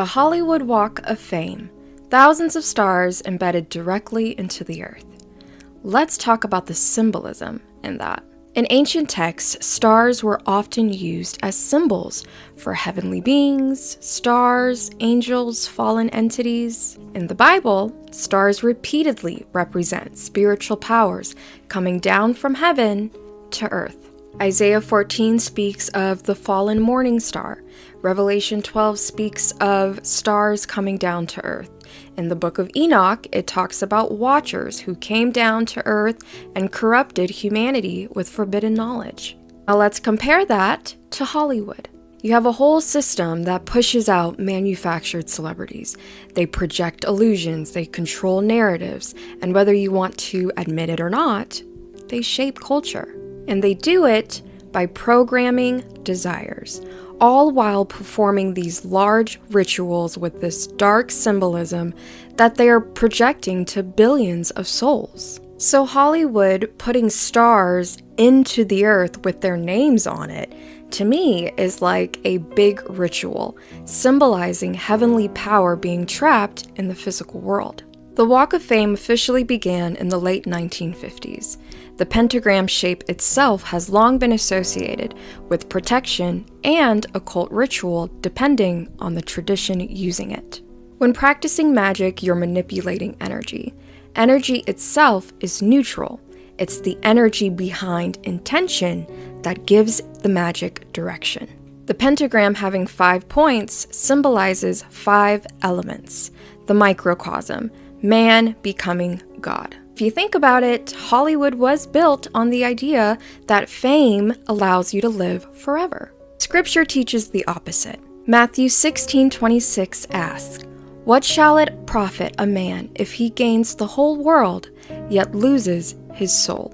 The Hollywood Walk of Fame. Thousands of stars embedded directly into the earth. Let's talk about the symbolism in that. In ancient texts, stars were often used as symbols for heavenly beings, stars, angels, fallen entities. In the Bible, stars repeatedly represent spiritual powers coming down from heaven to earth. Isaiah 14 speaks of the fallen morning star. Revelation 12 speaks of stars coming down to earth. In the book of Enoch, it talks about watchers who came down to earth and corrupted humanity with forbidden knowledge. Now let's compare that to Hollywood. You have a whole system that pushes out manufactured celebrities. They project illusions, they control narratives, and whether you want to admit it or not, they shape culture. And they do it by programming desires, all while performing these large rituals with this dark symbolism that they are projecting to billions of souls. So Hollywood putting stars into the earth with their names on it, to me, is like a big ritual, symbolizing heavenly power being trapped in the physical world. The Walk of Fame officially began in the late 1950s. The pentagram shape itself has long been associated with protection and occult ritual depending on the tradition using it. When practicing magic, you're manipulating energy. Energy itself is neutral. It's the energy behind intention that gives the magic direction. The pentagram having 5 points symbolizes 5 elements. The microcosm, man becoming God. If you think about it, Hollywood was built on the idea that fame allows you to live forever. Scripture teaches the opposite. Matthew 16:26 asks, "What shall it profit a man if he gains the whole world, yet loses his soul?"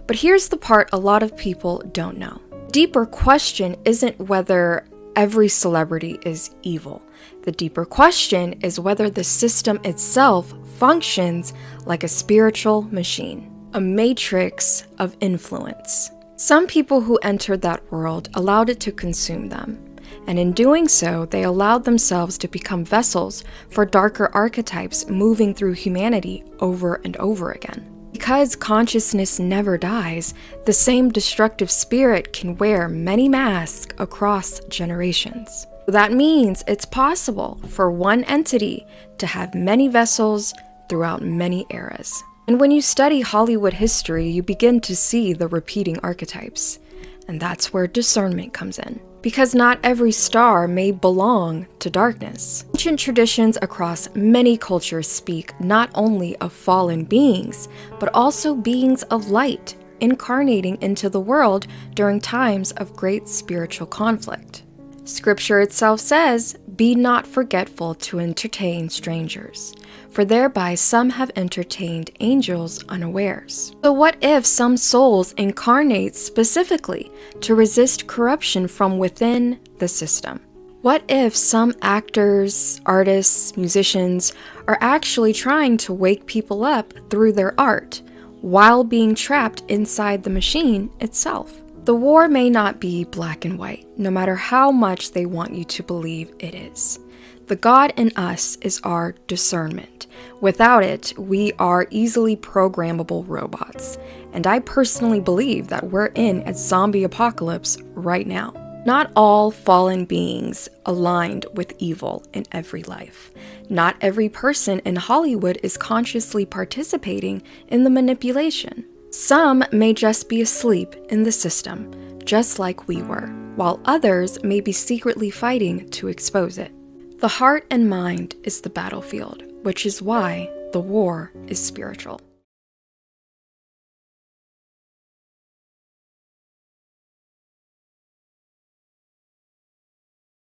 But here's the part a lot of people don't know. The deeper question isn't whether every celebrity is evil. The deeper question is whether the system itself functions like a spiritual machine, a matrix of influence. Some people who entered that world allowed it to consume them, and in doing so, they allowed themselves to become vessels for darker archetypes moving through humanity over and over again. Because consciousness never dies, the same destructive spirit can wear many masks across generations. That means it's possible for one entity to have many vessels throughout many eras. And when you study Hollywood history, you begin to see the repeating archetypes. And that's where discernment comes in. Because not every star may belong to darkness. Ancient traditions across many cultures speak not only of fallen beings, but also beings of light, incarnating into the world during times of great spiritual conflict. Scripture itself says, "Be not forgetful to entertain strangers, for thereby some have entertained angels unawares." So what if some souls incarnate specifically to resist corruption from within the system? What if some actors, artists, musicians are actually trying to wake people up through their art while being trapped inside the machine itself? The war may not be black and white, no matter how much they want you to believe it is. The God in us is our discernment. Without it, we are easily programmable robots. And I personally believe that we're in a zombie apocalypse right now. Not all fallen beings aligned with evil in every life. Not every person in Hollywood is consciously participating in the manipulation. Some may just be asleep in the system, just like we were, while others may be secretly fighting to expose it. The heart and mind is the battlefield, which is why the war is spiritual.